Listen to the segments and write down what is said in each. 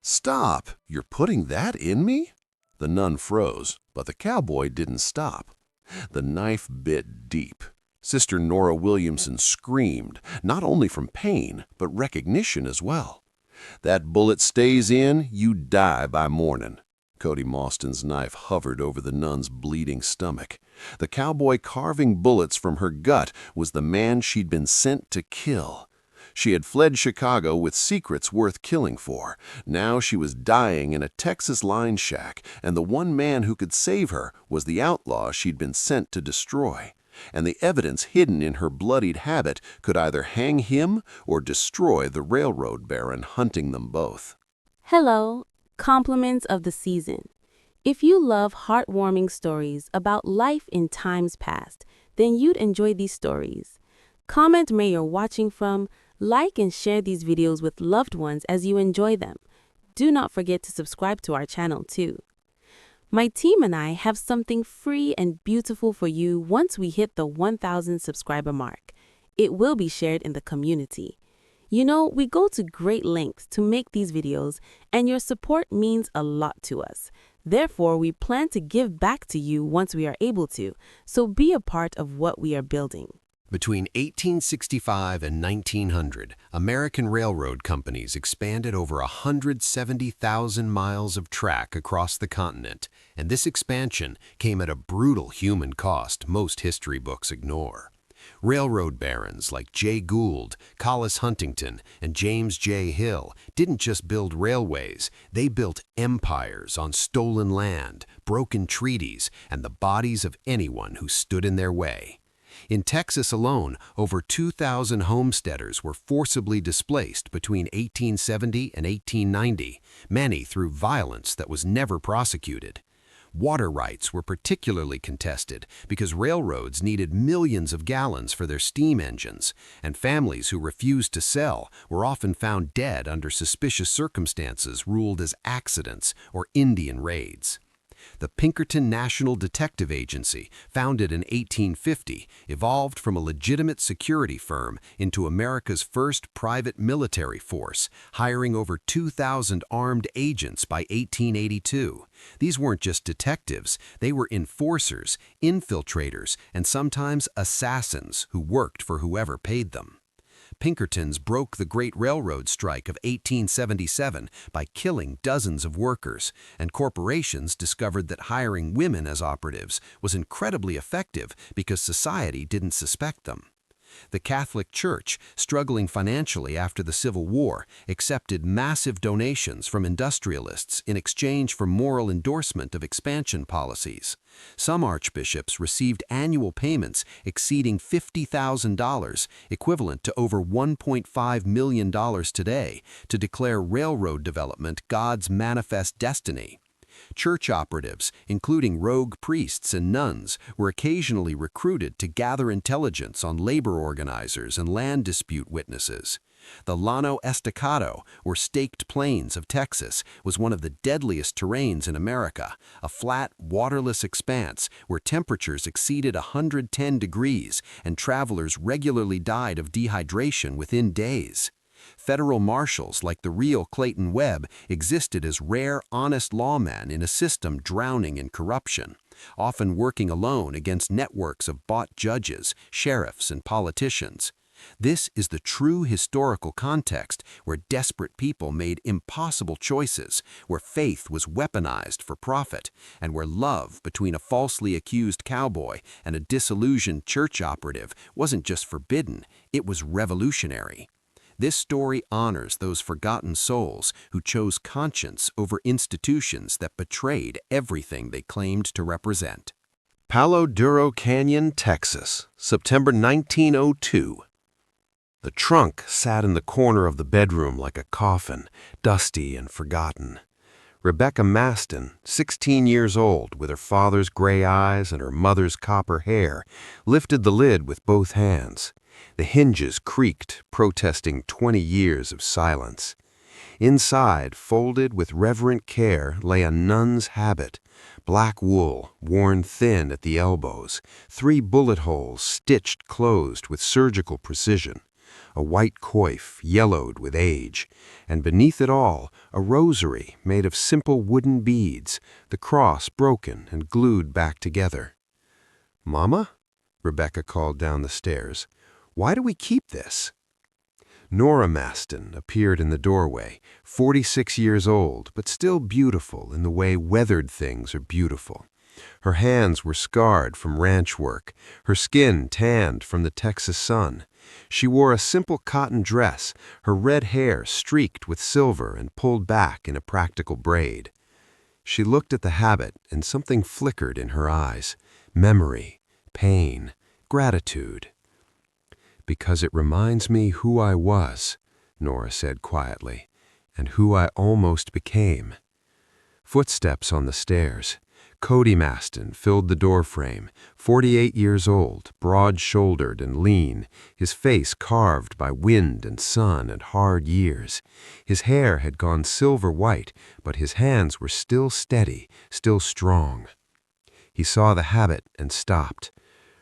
"Stop! You're putting that in me?" The nun froze, but the cowboy didn't stop. The knife bit deep. Sister Nora Williamson screamed, not only from pain, but recognition as well. "That bullet stays in, you die by morning." Cody Maasten's knife hovered over the nun's bleeding stomach. The cowboy carving bullets from her gut was the man she'd been sent to kill. She had fled Chicago with secrets worth killing for. Now she was dying in a Texas line shack, and the one man who could save her was the outlaw she'd been sent to destroy. And the evidence hidden in her bloodied habit could either hang him or destroy the railroad baron hunting them both. Hello, compliments of the season. If you love heartwarming stories about life in times past, then you'd enjoy these stories. Comment where you're watching from, like and share these videos with loved ones as you enjoy them. Do not forget to subscribe to our channel too. My team and I have something free and beautiful for you once we hit the 1,000 subscriber mark. It will be shared in the community. You know, we go to great lengths to make these videos, and your support means a lot to us. Therefore, we plan to give back to you once we are able to, so be a part of what we are building. Between 1865 and 1900, American railroad companies expanded over 170,000 miles of track across the continent, and this expansion came at a brutal human cost most history books ignore. Railroad barons like Jay Gould, Collis Huntington, and James J. Hill didn't just build railways, they built empires on stolen land, broken treaties, and the bodies of anyone who stood in their way. In Texas alone, over 2,000 homesteaders were forcibly displaced between 1870 and 1890, many through violence that was never prosecuted. Water rights were particularly contested because railroads needed millions of gallons for their steam engines, and families who refused to sell were often found dead under suspicious circumstances ruled as accidents or Indian raids. The Pinkerton National Detective Agency, founded in 1850, evolved from a legitimate security firm into America's first private military force, hiring over 2,000 armed agents by 1882. These weren't just detectives, they were enforcers, infiltrators, and sometimes assassins who worked for whoever paid them. Pinkertons broke the Great Railroad Strike of 1877 by killing dozens of workers, and corporations discovered that hiring women as operatives was incredibly effective because society didn't suspect them. The Catholic Church, struggling financially after the Civil War, accepted massive donations from industrialists in exchange for moral endorsement of expansion policies. Some archbishops received annual payments exceeding $50,000, equivalent to over $1.5 million today, to declare railroad development God's manifest destiny. Church operatives, including rogue priests and nuns, were occasionally recruited to gather intelligence on labor organizers and land dispute witnesses. The Llano Estacado, or Staked Plains of Texas, was one of the deadliest terrains in America, a flat, waterless expanse where temperatures exceeded 110 degrees and travelers regularly died of dehydration within days. Federal marshals like the real Clayton Webb existed as rare, honest lawmen in a system drowning in corruption, often working alone against networks of bought judges, sheriffs, and politicians. This is the true historical context where desperate people made impossible choices, where faith was weaponized for profit, and where love between a falsely accused cowboy and a disillusioned church operative wasn't just forbidden, it was revolutionary. This story honors those forgotten souls who chose conscience over institutions that betrayed everything they claimed to represent. Palo Duro Canyon, Texas, September 1902. The trunk sat in the corner of the bedroom like a coffin, dusty and forgotten. Rebecca Maasten, 16 years old, with her father's gray eyes and her mother's copper hair, lifted the lid with both hands. The hinges creaked, protesting 20 years of silence. Inside, folded with reverent care, lay a nun's habit, black wool, worn thin at the elbows, 3 bullet holes stitched closed with surgical precision, a white coif yellowed with age, and beneath it all a rosary made of simple wooden beads, the cross broken and glued back together. "Mama?" Rebecca called down the stairs. "Why do we keep this?" Nora Maasten appeared in the doorway, 46 years old, but still beautiful in the way weathered things are beautiful. Her hands were scarred from ranch work, her skin tanned from the Texas sun. She wore a simple cotton dress, her red hair streaked with silver and pulled back in a practical braid. She looked at the habit, and something flickered in her eyes. Memory, pain, gratitude. "Because it reminds me who I was," Nora said quietly, "and who I almost became." Footsteps on the stairs. Cody Maasten filled the doorframe, 48 years old, broad-shouldered and lean, his face carved by wind and sun and hard years. His hair had gone silver white, but his hands were still steady, still strong. He saw the habit and stopped.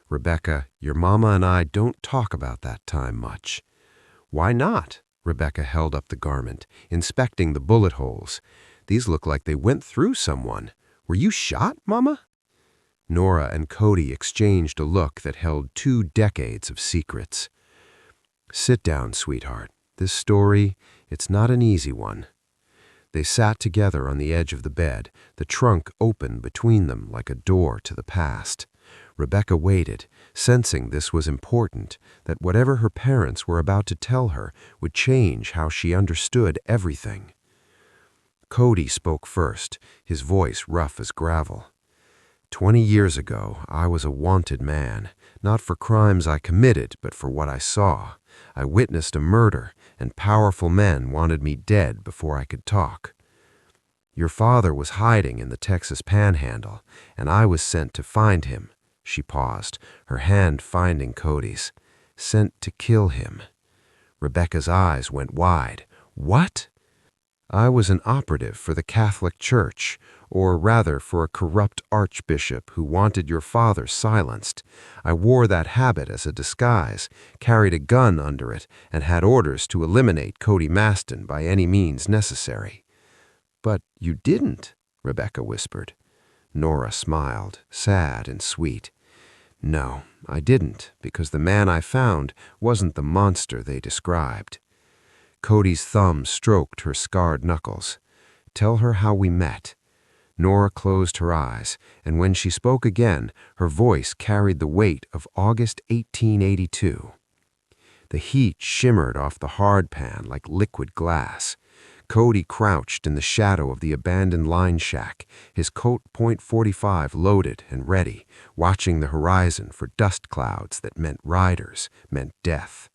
"Rebecca, your mama and I don't talk about that time much." "Why not?" Rebecca held up the garment, inspecting the bullet holes. "These look like they went through someone. Were you shot, Mama?" Nora and Cody exchanged a look that held 2 decades of secrets. "Sit down, sweetheart. This story, it's not an easy one." They sat together on the edge of the bed, the trunk open between them like a door to the past. Rebecca waited, sensing this was important, that whatever her parents were about to tell her would change how she understood everything. Cody spoke first, his voice rough as gravel. 20 years ago, I was a wanted man, not for crimes I committed, but for what I saw. I witnessed a murder, and powerful men wanted me dead before I could talk. Your father was hiding in the Texas Panhandle, and I was sent to find him." She paused, her hand finding Cody's. "Sent to kill him." Rebecca's eyes went wide. "What?" "I was an operative for the Catholic Church, or rather for a corrupt archbishop who wanted your father silenced. I wore that habit as a disguise, carried a gun under it, and had orders to eliminate Cody Maasten by any means necessary." "But you didn't," Rebecca whispered. Nora smiled, sad and sweet. "No, I didn't, because the man I found wasn't the monster they described." Cody's thumb stroked her scarred knuckles. "Tell her how we met." Nora closed her eyes, and when she spoke again, her voice carried the weight of August 1882. The heat shimmered off the hard pan like liquid glass. Cody crouched in the shadow of the abandoned line shack, his Colt .45 loaded and ready, watching the horizon for dust clouds that meant riders, meant death.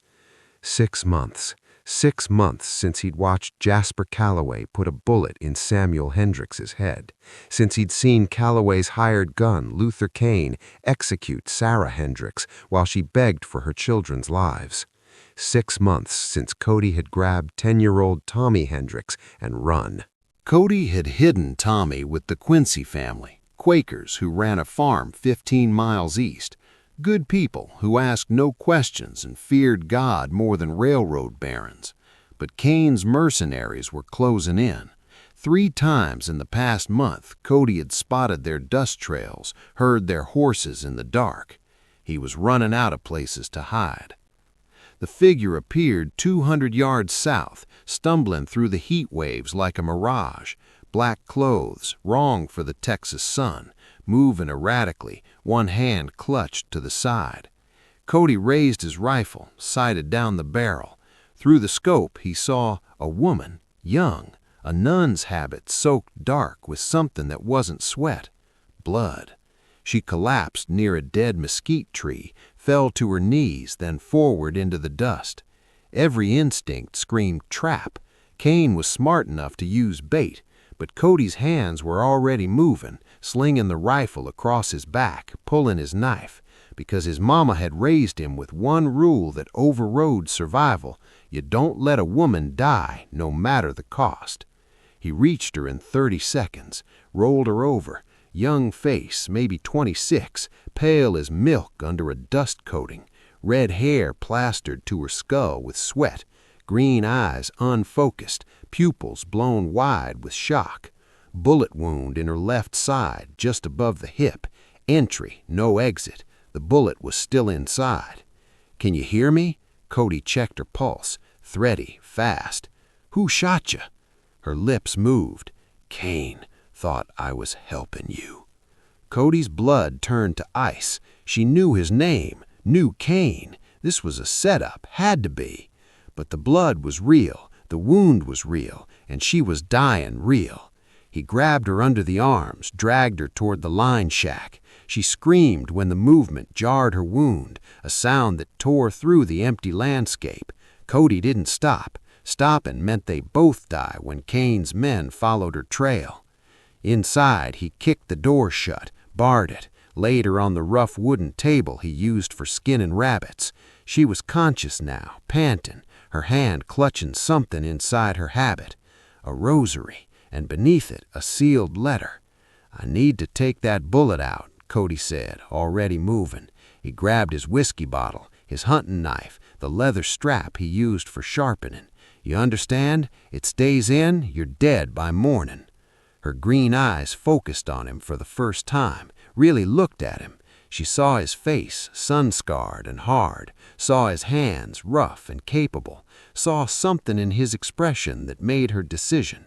6 months. 6 months since he'd watched Jasper Calloway put a bullet in Samuel Hendricks's head, since he'd seen Calloway's hired gun, Luther Kane, execute Sarah Hendricks while she begged for her children's lives. 6 months since Cody had grabbed 10-year-old Tommy Hendricks and run. Cody had hidden Tommy with the Quincy family, Quakers who ran a farm 15 miles east. Good people who asked no questions and feared God more than railroad barons. But Kane's mercenaries were closing in. 3 times in the past month, Cody had spotted their dust trails, heard their horses in the dark. He was running out of places to hide. The figure appeared 200 yards south, stumbling through the heat waves like a mirage. Black clothes, wrong for the Texas sun, moving erratically, one hand clutched to the side. Cody raised his rifle, sighted down the barrel. Through the scope, he saw a woman, young, a nun's habit soaked dark with something that wasn't sweat, blood. She collapsed near a dead mesquite tree, fell to her knees, then forward into the dust. Every instinct screamed trap. Kane was smart enough to use bait, but Cody's hands were already moving, slinging the rifle across his back, pulling his knife, because his mama had raised him with one rule that overrode survival: you don't let a woman die, no matter the cost. He reached her in 30 seconds, rolled her over, young face, maybe 26, pale as milk under a dust coating, red hair plastered to her skull with sweat, green eyes unfocused, pupils blown wide with shock. Bullet wound in her left side, just above the hip. Entry, no exit. The bullet was still inside. "Can you hear me?" Cody checked her pulse, thready, fast. "Who shot you?" Her lips moved. "Cain thought I was helping you." Cody's blood turned to ice. She knew his name, knew Cain. This was a setup, had to be. But the blood was real, the wound was real, and she was dying real. He grabbed her under the arms, dragged her toward the line shack. She screamed when the movement jarred her wound, a sound that tore through the empty landscape. Cody didn't stop. Stopping meant they both die when Cain's men followed her trail. Inside, he kicked the door shut, barred it, laid her on the rough wooden table he used for skinning rabbits. She was conscious now, panting, her hand clutching something inside her habit. A rosary, and beneath it a sealed letter. "I need to take that bullet out," Cody said, already moving. He grabbed his whiskey bottle, his hunting knife, the leather strap he used for sharpening. "You understand? It stays in, you're dead by morning." Her green eyes focused on him for the first time, really looked at him. She saw his face, sun-scarred and hard, saw his hands, rough and capable, saw something in his expression that made her decision.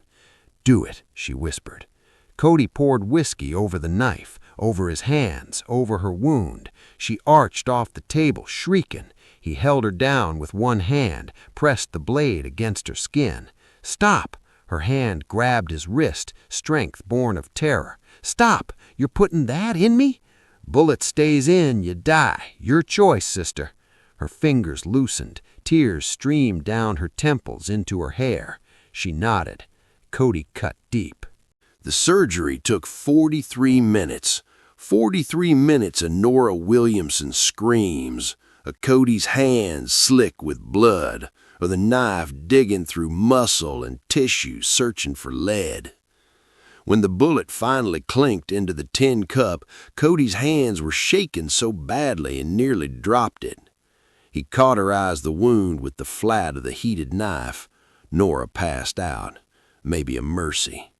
"Do it," she whispered. Cody poured whiskey over the knife, over his hands, over her wound. She arched off the table, shrieking. He held her down with one hand, pressed the blade against her skin. "Stop!" Her hand grabbed his wrist, strength born of terror. "Stop! You're putting that in me?" "Bullet stays in, you die. Your choice, sister." Her fingers loosened. Tears streamed down her temples into her hair. She nodded. Cody cut deep. The surgery took 43 minutes. 43 minutes of Nora Williamson screams, of Cody's hands slick with blood, or the knife digging through muscle and tissue searching for lead. When the bullet finally clinked into the tin cup, Cody's hands were shaking so badly and nearly dropped it. He cauterized the wound with the flat of the heated knife. Nora passed out, maybe a mercy.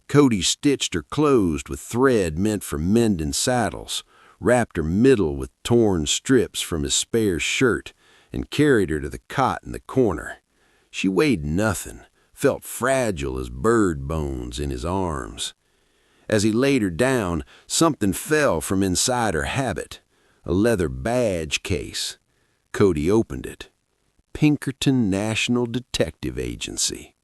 Cody stitched her closed with thread meant for mending saddles, wrapped her middle with torn strips from his spare shirt, and carried her to the cot in the corner. She weighed nothing, felt fragile as bird bones in his arms. As he laid her down, something fell from inside her habit, a leather badge case. Cody opened it. Pinkerton National Detective Agency.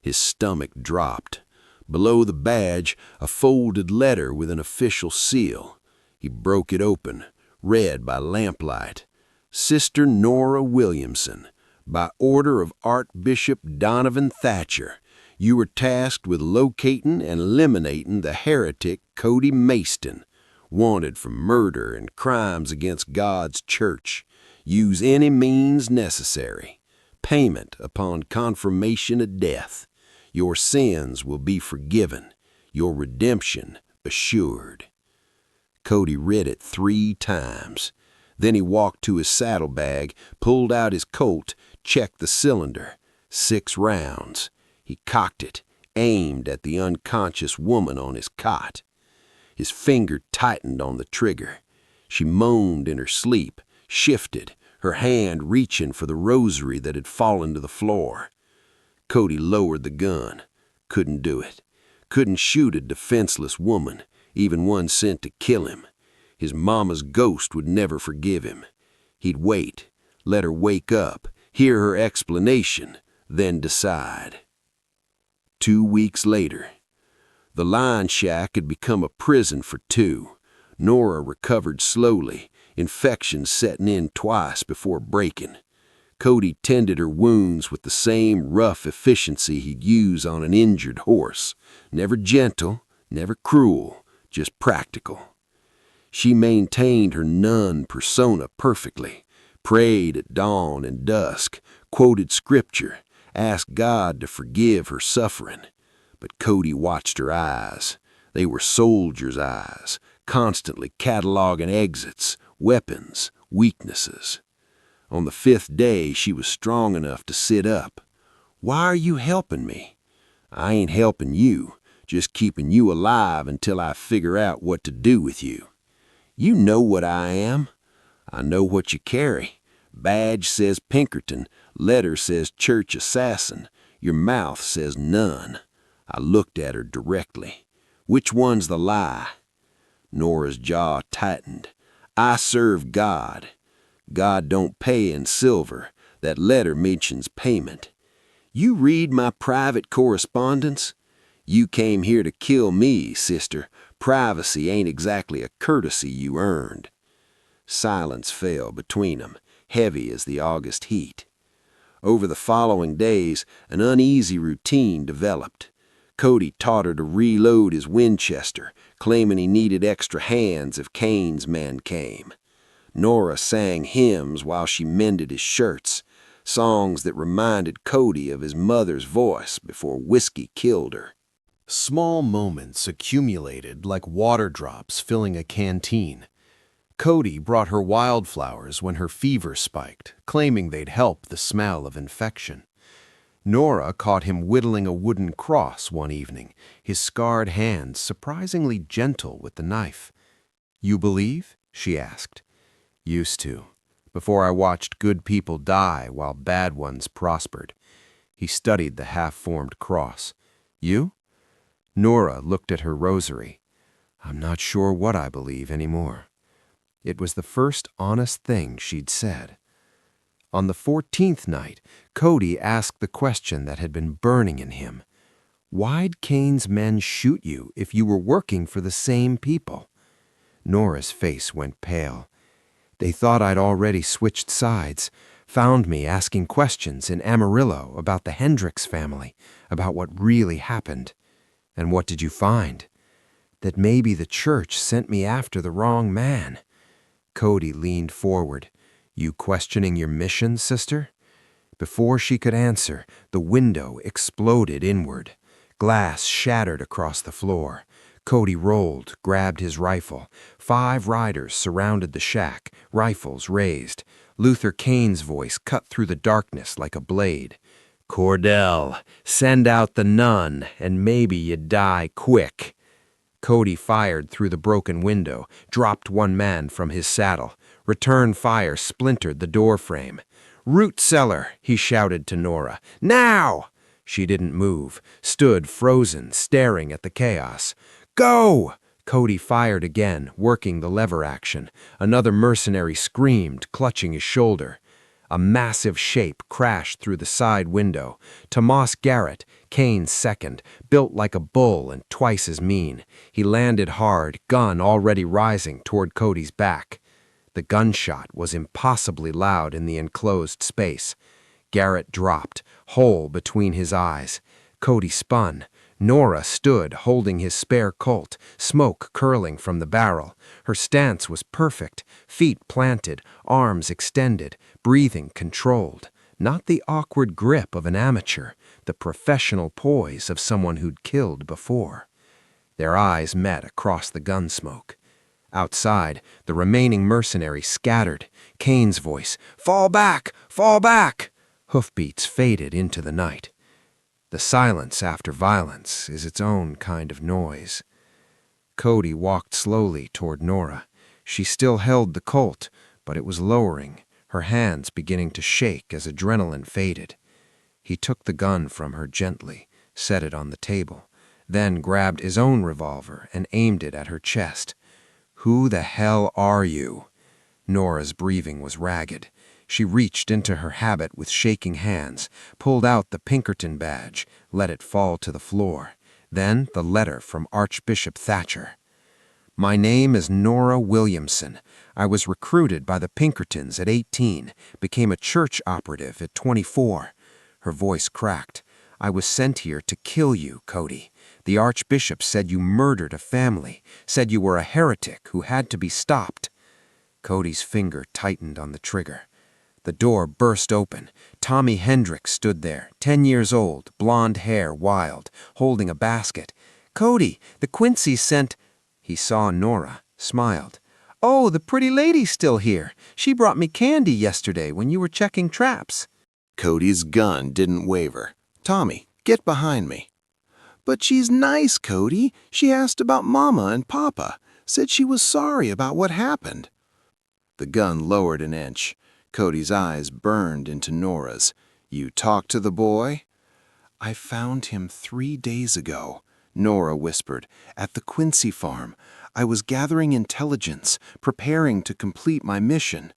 His stomach dropped. Below the badge, a folded letter with an official seal. He broke it open, read by lamplight. Sister Nora Williamson, by order of Archbishop Donovan Thatcher, you were tasked with locating and eliminating the heretic Cody Maasten, wanted for murder and crimes against God's church. Use any means necessary. Payment upon confirmation of death. Your sins will be forgiven. Your redemption assured. Cody read it 3 times. Then he walked to his saddlebag, pulled out his Colt, checked the cylinder. 6 rounds. He cocked it, aimed at the unconscious woman on his cot. His finger tightened on the trigger. She moaned in her sleep, shifted, her hand reaching for the rosary that had fallen to the floor. Cody lowered the gun. Couldn't do it. Couldn't shoot a defenseless woman, even one sent to kill him. His mama's ghost would never forgive him. He'd wait, let her wake up, hear her explanation, then decide. 2 weeks later. The line shack had become a prison for 2. Nora recovered slowly, infection setting in twice before breaking. Cody tended her wounds with the same rough efficiency he'd use on an injured horse. Never gentle, never cruel, just practical. She maintained her nun persona perfectly, prayed at dawn and dusk, quoted scripture, asked God to forgive her suffering. But Cody watched her eyes. They were soldier's eyes, constantly cataloging exits, weapons, weaknesses. On the 5th day, she was strong enough to sit up. "Why are you helping me?" "I ain't helping you, just keeping you alive until I figure out what to do with you." "You know what I am." "I know what you carry. Badge says Pinkerton, letter says church assassin. Your mouth says none." I looked at her directly. "Which one's the lie?" Nora's jaw tightened. "I serve God. God don't pay in silver. That letter mentions payment." "You read my private correspondence?" "You came here to kill me, sister. Privacy ain't exactly a courtesy you earned." Silence fell between them, heavy as the August heat. Over the following days, an uneasy routine developed. Cody taught her to reload his Winchester, claiming he needed extra hands if Kane's men came. Nora sang hymns while she mended his shirts, songs that reminded Cody of his mother's voice before whiskey killed her. Small moments accumulated like water drops filling a canteen. Cody brought her wildflowers when her fever spiked, claiming they'd help the smell of infection. Nora caught him whittling a wooden cross one evening, his scarred hands surprisingly gentle with the knife. "You believe?" she asked. "Used to, before I watched good people die while bad ones prospered." He studied the half-formed cross. "You?" Nora looked at her rosary. "I'm not sure what I believe anymore." It was the first honest thing she'd said. On the 14th night, Cody asked the question that had been burning in him. "Why'd Kane's men shoot you if you were working for the same people?" Nora's face went pale. "They thought I'd already switched sides, found me asking questions in Amarillo about the Hendricks family, about what really happened." "And what did you find?" "That maybe the church sent me after the wrong man." Cody leaned forward. "You questioning your mission, sister?" Before she could answer, the window exploded inward. Glass shattered across the floor. Cody rolled, grabbed his rifle. 5 riders surrounded the shack, rifles raised. Luther Kane's voice cut through the darkness like a blade. "Cordell, send out the nun, and maybe you die quick." Cody fired through the broken window, dropped one man from his saddle. Return fire splintered the door frame. "Root cellar," he shouted to Nora. "Now!" She didn't move, stood frozen, staring at the chaos. "Go!" Cody fired again, working the lever action. Another mercenary screamed, clutching his shoulder. A massive shape crashed through the side window. Tomas Garrett, Kane's second, built like a bull and twice as mean. He landed hard, gun already rising toward Cody's back. The gunshot was impossibly loud in the enclosed space. Garrett dropped, hole between his eyes. Cody spun. Nora stood holding his spare Colt, smoke curling from the barrel. Her stance was perfect, feet planted, arms extended, breathing controlled. Not the awkward grip of an amateur, the professional poise of someone who'd killed before. Their eyes met across the gun smoke. Outside, the remaining mercenary scattered. Kane's voice, "Fall back! Fall back!" Hoofbeats faded into the night. The silence after violence is its own kind of noise. Cody walked slowly toward Nora. She still held the Colt, but it was lowering, her hands beginning to shake as adrenaline faded. He took the gun from her gently, set it on the table, then grabbed his own revolver and aimed it at her chest. "Who the hell are you?" Nora's breathing was ragged. She reached into her habit with shaking hands, pulled out the Pinkerton badge, let it fall to the floor. Then the letter from Archbishop Thatcher. "My name is Nora Williamson. I was recruited by the Pinkertons at 18, became a church operative at 24. Her voice cracked. "I was sent here to kill you, Cody. The Archbishop said you murdered a family, said you were a heretic who had to be stopped." Cody's finger tightened on the trigger. The door burst open. Tommy Hendricks stood there, 10 years old, blonde hair wild, holding a basket. "Cody, the Quincy's sent—" He saw Nora, smiled. Oh, the pretty lady's still here. She brought me candy yesterday when you were checking traps. Cody's gun didn't waver. Tommy, get behind me. But she's nice, Cody. She asked about Mama and Papa. Said she was sorry about what happened. The gun lowered an inch. Cody's eyes burned into Nora's. You talked to the boy? I found him 3 days ago, Nora whispered, at the Quincy farm. I was gathering intelligence, preparing to complete my mission.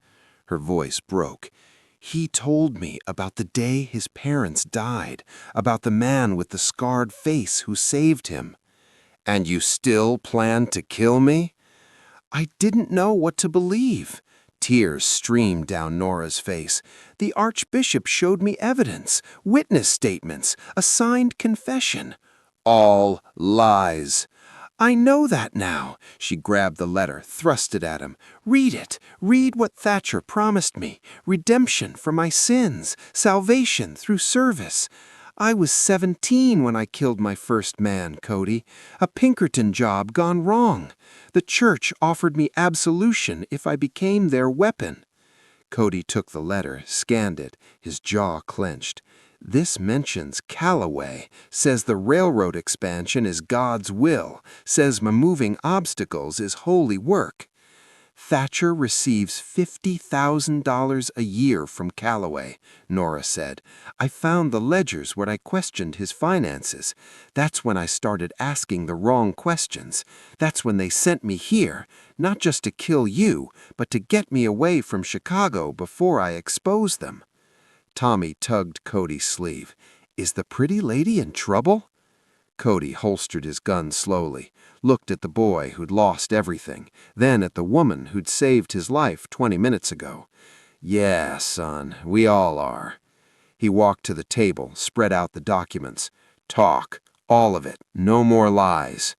Her voice broke. He told me about the day his parents died, about the man with the scarred face who saved him. And you still plan to kill me? I didn't know what to believe. Tears streamed down Nora's face. The archbishop showed me evidence, witness statements, a signed confession. All lies. I know that now. She grabbed the letter, thrust it at him. Read it. Read what Thatcher promised me. Redemption for my sins. Salvation through service. I was 17 when I killed my first man, Cody. A Pinkerton job gone wrong. The church offered me absolution if I became their weapon. Cody took the letter, scanned it, his jaw clenched. This mentions Callaway, says the railroad expansion is God's will, says removing obstacles is holy work. Thatcher receives $50,000 a year from Callaway, Nora said. I found the ledgers when I questioned his finances. That's when I started asking the wrong questions. That's when they sent me here, not just to kill you, but to get me away from Chicago before I expose them. Tommy tugged Cody's sleeve. Is the pretty lady in trouble? Cody holstered his gun slowly, looked at the boy who'd lost everything, then at the woman who'd saved his life 20 minutes ago. Yeah, son, we all are. He walked to the table, spread out the documents. Talk, all of it, no more lies.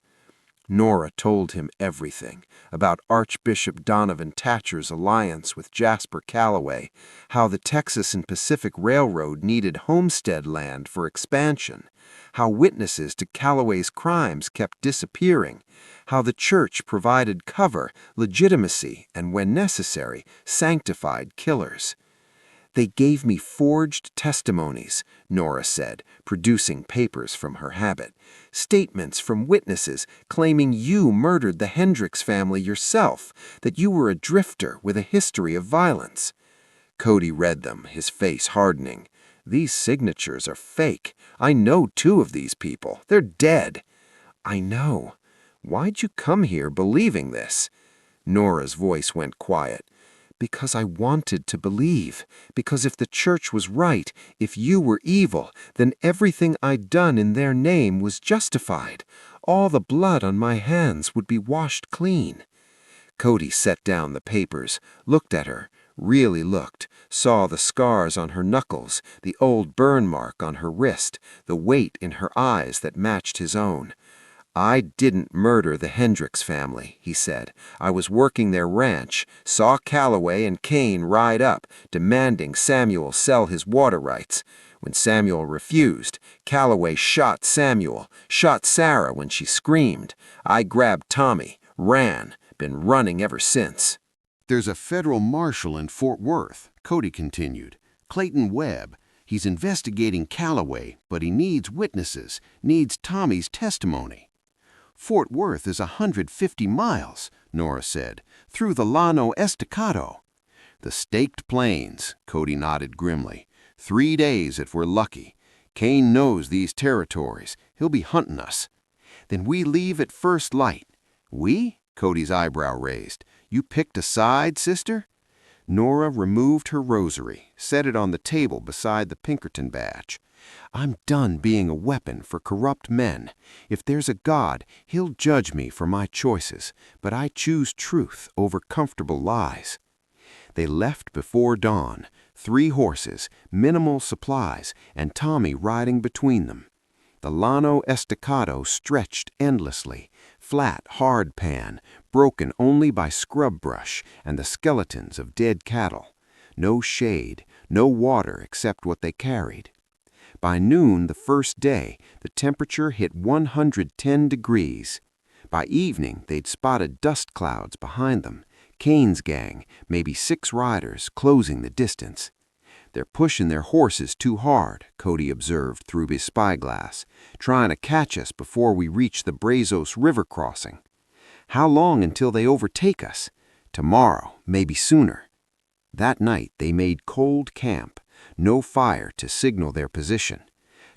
Nora told him everything about Archbishop Donovan Thatcher's alliance with Jasper Callaway, how the Texas and Pacific Railroad needed homestead land for expansion, how witnesses to Callaway's crimes kept disappearing, how the church provided cover, legitimacy, and when necessary, sanctified killers. They gave me forged testimonies, Nora said, producing papers from her habit. Statements from witnesses claiming you murdered the Hendricks family yourself, that you were a drifter with a history of violence. Cody read them, his face hardening. These signatures are fake. I know 2 of these people. They're dead. I know. Why'd you come here believing this? Nora's voice went quiet. Because I wanted to believe. Because if the church was right, if you were evil, then everything I'd done in their name was justified. All the blood on my hands would be washed clean. Cody set down the papers, looked at her, really looked, saw the scars on her knuckles, the old burn mark on her wrist, the weight in her eyes that matched his own. I didn't murder the Hendricks family, he said. I was working their ranch, saw Callaway and Kane ride up, demanding Samuel sell his water rights. When Samuel refused, Callaway shot Samuel, shot Sarah when she screamed. I grabbed Tommy, ran, been running ever since. There's a federal marshal in Fort Worth, Cody continued. Clayton Webb. He's investigating Callaway, but he needs witnesses, needs Tommy's testimony. Fort Worth is 150 miles, Nora said, through the Llano Estacado. The Staked Plains, Cody nodded grimly. 3 days if we're lucky. Kane knows these territories. He'll be hunting us. Then we leave at first light. We? Cody's eyebrow raised. You picked a side, sister? Nora removed her rosary, set it on the table beside the Pinkerton badge. I'm done being a weapon for corrupt men. If there's a God, he'll judge me for my choices, but I choose truth over comfortable lies. They left before dawn, 3 horses, minimal supplies, and Tommy riding between them. The Llano Estacado stretched endlessly, flat, hard pan, broken only by scrub brush and the skeletons of dead cattle. No shade, no water except what they carried. By noon the first day, the temperature hit 110 degrees. By evening, they'd spotted dust clouds behind them, Kane's gang, maybe 6 riders, closing the distance. "They're pushing their horses too hard," Cody observed through his spyglass, "trying to catch us before we reach the Brazos River crossing. How long until they overtake us? Tomorrow, maybe sooner." That night they made cold camp, no fire to signal their position.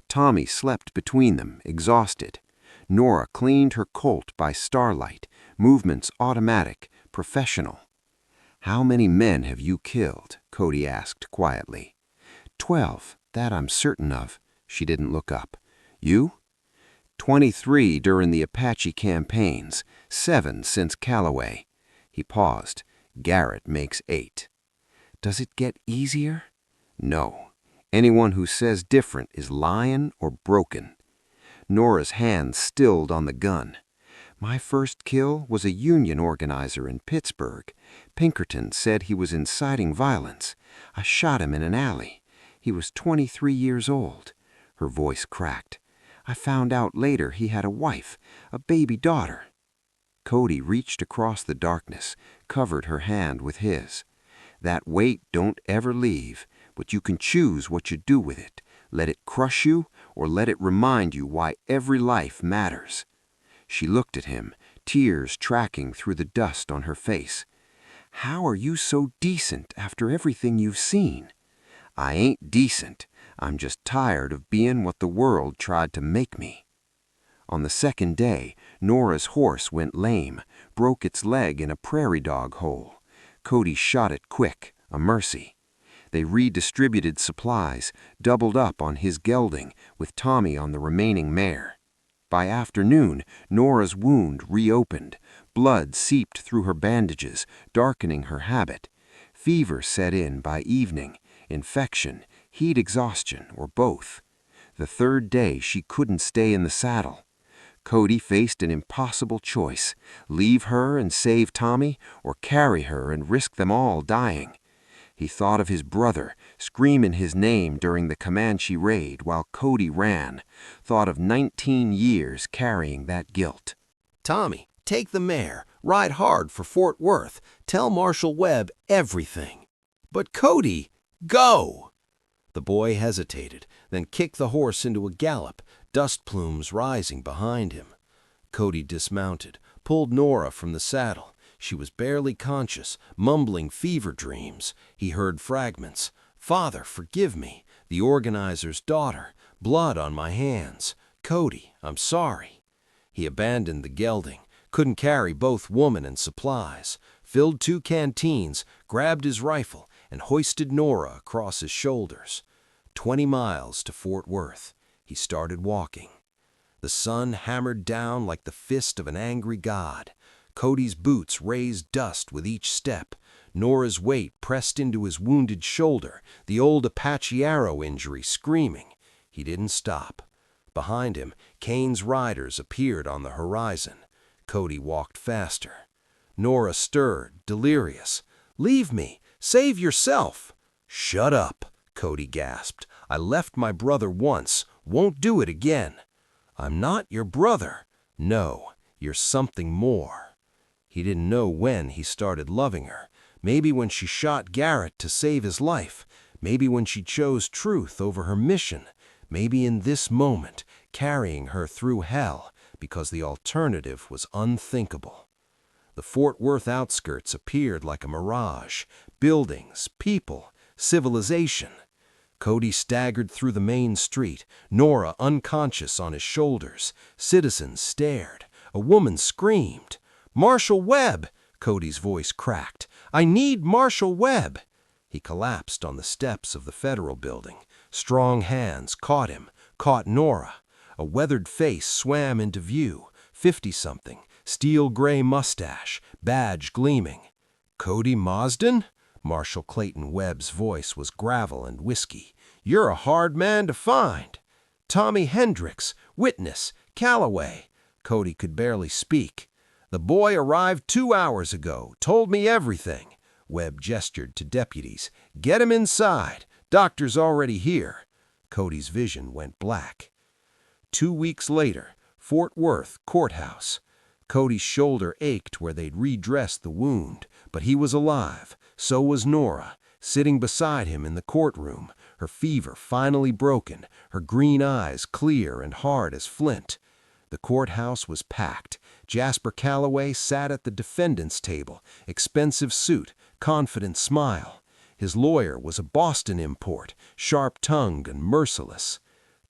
Tommy slept between them, exhausted. Nora cleaned her colt by starlight, movements automatic, professional. "How many men have you killed?" Cody asked quietly. 12, that I'm certain of." She didn't look up. "You?" 23 during the Apache campaigns, 7 since Callaway." He paused. "Garrett makes 8. "Does it get easier?" "No. Anyone who says different is lying or broken." Nora's hand stilled on the gun. "My first kill was a union organizer in Pittsburgh. Pinkerton said he was inciting violence. I shot him in an alley. He was 23 years old." Her voice cracked. "I found out later he had a wife, a baby daughter." Cody reached across the darkness, covered her hand with his. "That weight don't ever leave, but you can choose what you do with it. Let it crush you, or let it remind you why every life matters." She looked at him, tears tracking through the dust on her face. "How are you so decent after everything you've seen?" "I ain't decent. I'm just tired of being what the world tried to make me." On the second day, Nora's horse went lame, broke its leg in a prairie dog hole. Cody shot it quick, a mercy. They redistributed supplies, doubled up on his gelding, with Tommy on the remaining mare. By afternoon, Nora's wound reopened. Blood seeped through her bandages, darkening her habit. Fever set in by evening, infection, heat exhaustion, or both. The third day she couldn't stay in the saddle. Cody faced an impossible choice: leave her and save Tommy, or carry her and risk them all dying. He thought of his brother, screaming his name during the Comanche raid while Cody ran, thought of 19 years carrying that guilt. "Tommy, take the mare, ride hard for Fort Worth, tell Marshal Webb everything." "But Cody, go!" The boy hesitated, then kicked the horse into a gallop, dust plumes rising behind him. Cody dismounted, pulled Nora from the saddle. She was barely conscious, mumbling fever dreams. He heard fragments. "Father, forgive me. The organizer's daughter. Blood on my hands. Cody, I'm sorry." He abandoned the gelding, couldn't carry both woman and supplies, filled 2 canteens, grabbed his rifle, and hoisted Nora across his shoulders. 20 miles to Fort Worth. He started walking. The sun hammered down like the fist of an angry god. Cody's boots raised dust with each step. Nora's weight pressed into his wounded shoulder, the old Apache arrow injury screaming. He didn't stop. Behind him, Kane's riders appeared on the horizon. Cody walked faster. Nora stirred, delirious. "Leave me! Save yourself!" "Shut up!" Cody gasped. "I left my brother once. Won't do it again." "I'm not your brother." "No, you're something more." He didn't know when he started loving her. Maybe when she shot Garrett to save his life. Maybe when she chose truth over her mission. Maybe in this moment, carrying her through hell, because the alternative was unthinkable. The Fort Worth outskirts appeared like a mirage. Buildings, people, civilization. Cody staggered through the main street, Nora unconscious on his shoulders. Citizens stared. A woman screamed. "Marshal Webb!" Cody's voice cracked. "I need Marshal Webb!" He collapsed on the steps of the federal building. Strong hands caught him, caught Nora. A weathered face swam into view, 50-something, steel-gray mustache, badge gleaming. "Cody Maasten?" Marshal Clayton Webb's voice was gravel and whiskey. "You're a hard man to find." "Tommy Hendricks, witness, Callaway." Cody could barely speak. "The boy arrived 2 hours ago, told me everything." Webb gestured to deputies. "Get him inside. Doctor's already here." Cody's vision went black. 2 weeks later, Fort Worth Courthouse. Cody's shoulder ached where they'd redressed the wound, but he was alive. So was Nora, sitting beside him in the courtroom, her fever finally broken, her green eyes clear and hard as flint. The courthouse was packed. Jasper Calloway sat at the defendant's table, expensive suit, confident smile. His lawyer was a Boston import, sharp-tongued and merciless.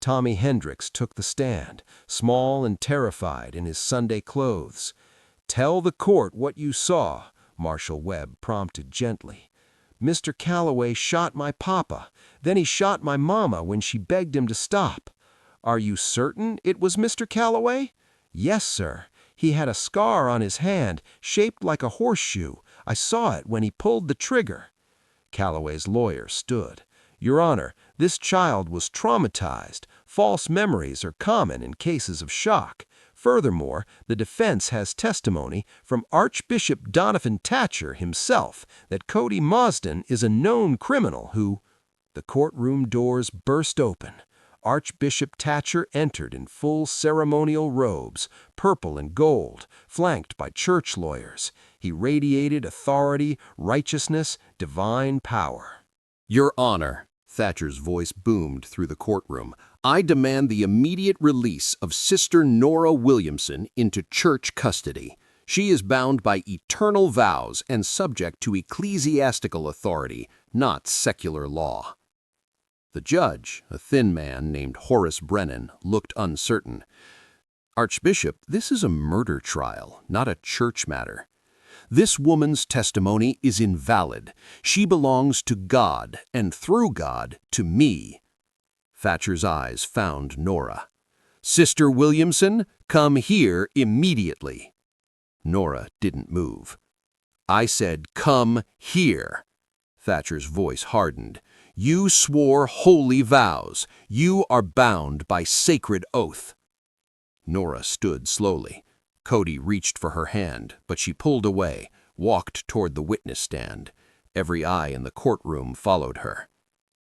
Tommy Hendricks took the stand, small and terrified in his Sunday clothes. "Tell the court what you saw," Marshal Webb prompted gently. "Mr. Calloway shot my papa. Then he shot my mama when she begged him to stop." "Are you certain it was Mr. Calloway?" "Yes, sir. He had a scar on his hand, shaped like a horseshoe. I saw it when he pulled the trigger." Calloway's lawyer stood. "Your Honor, this child was traumatized. False memories are common in cases of shock. Furthermore, the defense has testimony from Archbishop Donovan Thatcher himself that Cody Maasten is a known criminal who—" The courtroom doors burst open. Archbishop Thatcher entered in full ceremonial robes, purple and gold, flanked by church lawyers. He radiated authority, righteousness, divine power. Your Honor, Thatcher's voice boomed through the courtroom, I demand the immediate release of Sister Nora Williamson into church custody. She is bound by eternal vows and subject to ecclesiastical authority, not secular law. The judge, a thin man named Horace Brennan, looked uncertain. Archbishop, this is a murder trial, not a church matter. This woman's testimony is invalid. She belongs to God, and through God, to me. Thatcher's eyes found Nora. Sister Williamson, come here immediately. Nora didn't move. I said, come here. Thatcher's voice hardened. You swore holy vows. You are bound by sacred oath. Nora stood slowly. Cody reached for her hand, but she pulled away, walked toward the witness stand. Every eye in the courtroom followed her.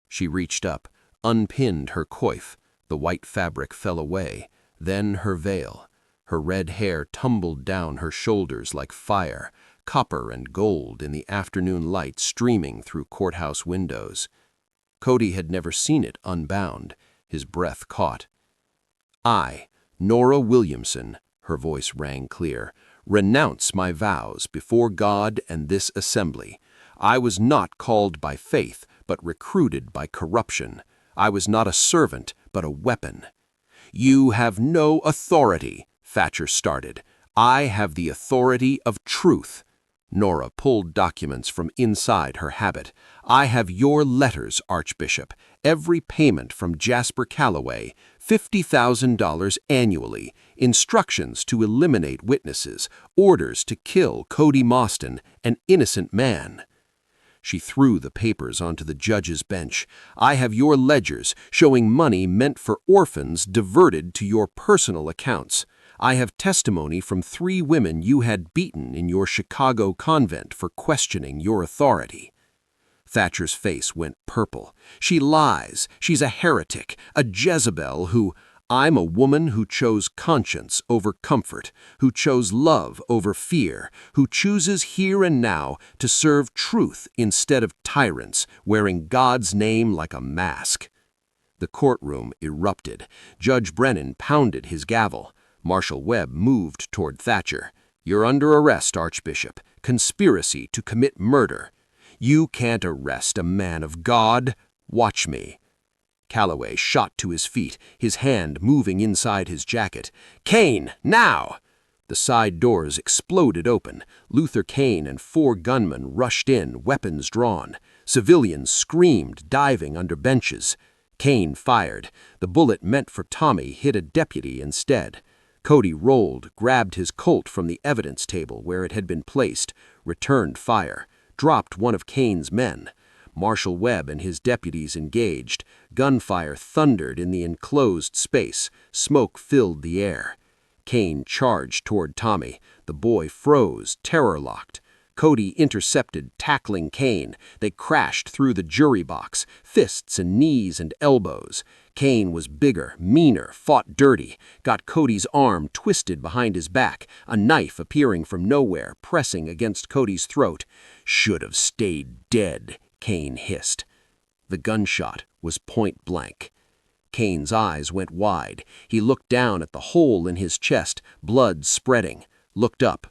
She reached up, unpinned her coif. The white fabric fell away, then her veil. Her red hair tumbled down her shoulders like fire, copper and gold in the afternoon light streaming through courthouse windows. Cody had never seen it unbound. His breath caught. I, Nora Williamson, her voice rang clear, renounce my vows before God and this assembly. I was not called by faith, but recruited by corruption. I was not a servant, but a weapon. You have no authority, Thatcher started. I have the authority of truth. Nora pulled documents from inside her habit. I have your letters, Archbishop. Every payment from Jasper Calloway, $50,000 annually, instructions to eliminate witnesses, orders to kill Cody Maasten, an innocent man. She threw the papers onto the judge's bench. I have your ledgers showing money meant for orphans diverted to your personal accounts. I have testimony from 3 women you had beaten in your Chicago convent for questioning your authority. Thatcher's face went purple. She lies. She's a heretic, a Jezebel who... I'm a woman who chose conscience over comfort, who chose love over fear, who chooses here and now to serve truth instead of tyrants, wearing God's name like a mask. The courtroom erupted. Judge Brennan pounded his gavel. Marshal Webb moved toward Thatcher. You're under arrest, Archbishop. Conspiracy to commit murder. You can't arrest a man of God. Watch me. Calloway shot to his feet, his hand moving inside his jacket. Kane, now! The side doors exploded open. Luther Kane and 4 gunmen rushed in, weapons drawn. Civilians screamed, diving under benches. Kane fired. The bullet meant for Tommy hit a deputy instead. Cody rolled, grabbed his Colt from the evidence table where it had been placed, returned fire, dropped one of Kane's men. Marshal Webb and his deputies engaged. Gunfire thundered in the enclosed space. Smoke filled the air. Kane charged toward Tommy. The boy froze, terror-locked. Cody intercepted, tackling Kane. They crashed through the jury box, fists and knees and elbows. Kane was bigger, meaner, fought dirty, got Cody's arm twisted behind his back, a knife appearing from nowhere, pressing against Cody's throat. "Should have stayed dead," Kane hissed. The gunshot was point blank. Kane's eyes went wide. He looked down at the hole in his chest, blood spreading, looked up.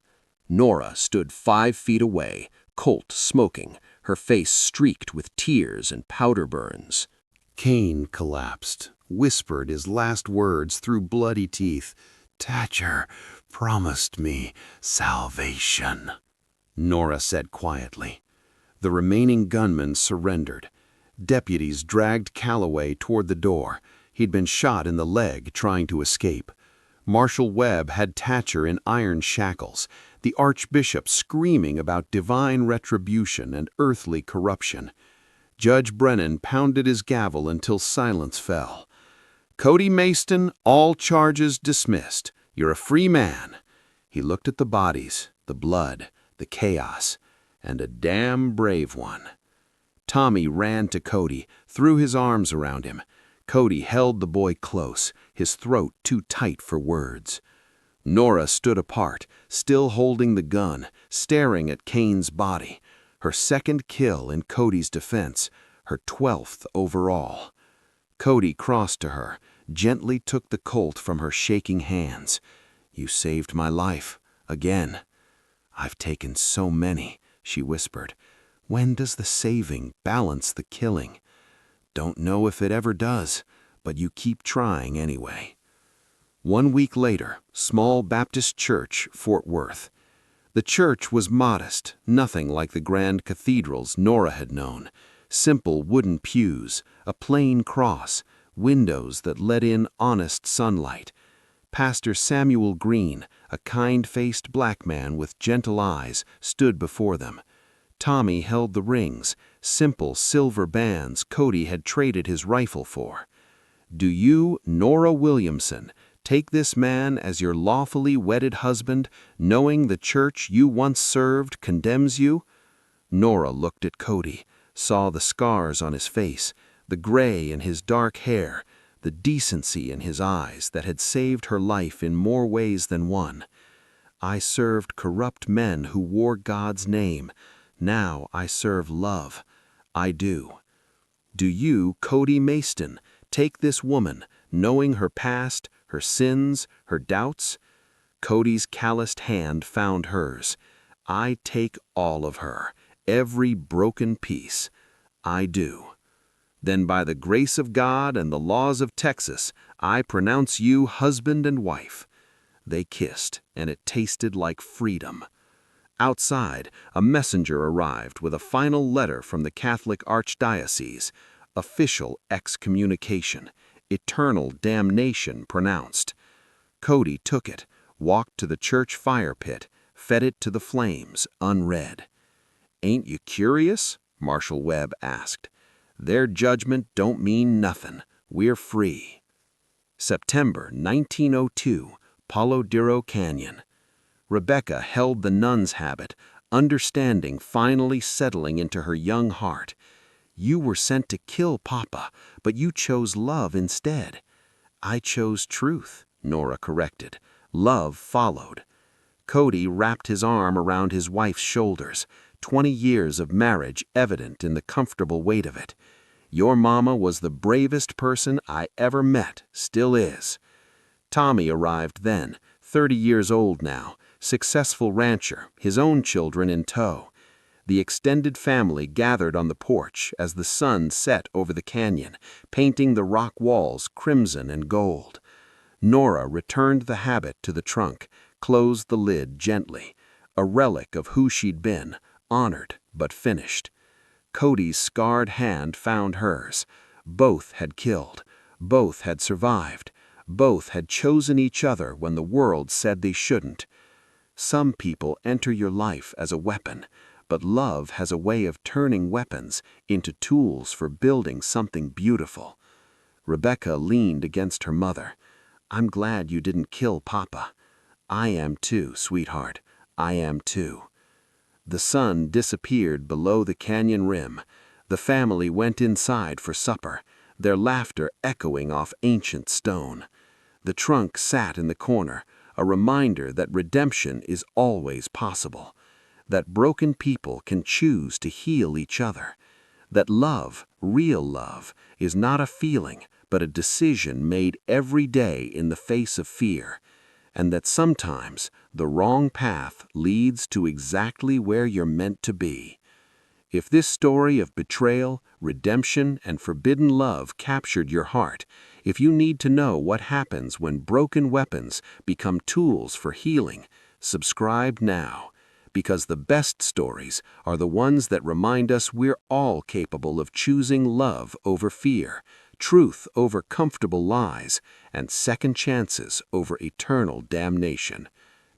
Nora stood 5 feet away, Colt smoking, her face streaked with tears and powder burns. Kane collapsed, whispered his last words through bloody teeth. "Thatcher promised me salvation," Nora said quietly. The remaining gunmen surrendered. Deputies dragged Calloway toward the door. He'd been shot in the leg trying to escape. Marshal Webb had Thatcher in iron shackles, the archbishop screaming about divine retribution and earthly corruption. Judge Brennan pounded his gavel until silence fell. "Cody Maasten, all charges dismissed. You're a free man." He looked at the bodies, the blood, the chaos, and a damn brave one. Tommy ran to Cody, threw his arms around him. Cody held the boy close, his throat too tight for words. Nora stood apart, still holding the gun, staring at Kane's body. Her second kill in Cody's defense, her 12th overall. Cody crossed to her, gently took the Colt from her shaking hands. "You saved my life, again." "I've taken so many," she whispered. "When does the saving balance the killing?" "Don't know if it ever does, but you keep trying anyway." 1 week later, small Baptist church, Fort Worth. The church was modest, nothing like the grand cathedrals Nora had known. Simple wooden pews, a plain cross, windows that let in honest sunlight. Pastor Samuel Green, a kind-faced black man with gentle eyes, stood before them. Tommy held the rings, simple silver bands Cody had traded his rifle for. "Do you, Nora Williamson, take this man as your lawfully wedded husband, knowing the church you once served condemns you?" Nora looked at Cody, saw the scars on his face, the gray in his dark hair, the decency in his eyes that had saved her life in more ways than one. "I served corrupt men who wore God's name. Now I serve love. I do." "Do you, Cody Maasten, take this woman, knowing her past, her sins, her doubts?" Cody's calloused hand found hers. "I take all of her, every broken piece. I do." "Then by the grace of God and the laws of Texas, I pronounce you husband and wife." They kissed, and it tasted like freedom. Outside, a messenger arrived with a final letter from the Catholic Archdiocese. Official excommunication, eternal damnation pronounced. Cody took it, walked to the church fire pit, fed it to the flames, unread. "Ain't you curious?" Marshal Webb asked. "Their judgment don't mean nothin'. We're free." September 1902, Palo Duro Canyon. Rebecca held the nun's habit, understanding finally settling into her young heart. "You were sent to kill Papa, but you chose love instead." "I chose truth," Nora corrected. "Love followed." Cody wrapped his arm around his wife's shoulders, 20 years of marriage evident in the comfortable weight of it. "Your mama was the bravest person I ever met, still is." Tommy arrived then, 30 years old now, successful rancher, his own children in tow. The extended family gathered on the porch as the sun set over the canyon, painting the rock walls crimson and gold. Nora returned the habit to the trunk, closed the lid gently, a relic of who she'd been, honored but finished. Cody's scarred hand found hers. Both had killed. Both had survived. Both had chosen each other when the world said they shouldn't. Some people enter your life as a weapon, but love has a way of turning weapons into tools for building something beautiful. Rebecca leaned against her mother. "I'm glad you didn't kill Papa." "I am too, sweetheart. I am too." The sun disappeared below the canyon rim. The family went inside for supper. their laughter echoing off ancient stone. The trunk sat in the corner, a reminder that redemption is always possible, that broken people can choose to heal each other, that love, real love, is not a feeling but a decision made every day in the face of fear, and that sometimes the wrong path leads to exactly where you're meant to be. If this story of betrayal, redemption, and forbidden love captured your heart, if you need to know what happens when broken weapons become tools for healing, subscribe now, because the best stories are the ones that remind us we're all capable of choosing love over fear, truth over comfortable lies, and second chances over eternal damnation.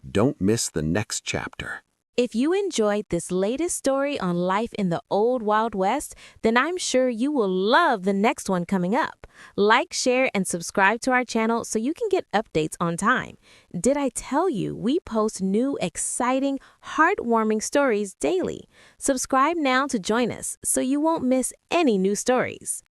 Don't miss the next chapter. If you enjoyed this latest story on life in the old Wild West, then I'm sure you will love the next one coming up. Like, share, and subscribe to our channel so you can get updates on time. Did I tell you we post new, exciting, heartwarming stories daily? Subscribe now to join us so you won't miss any new stories.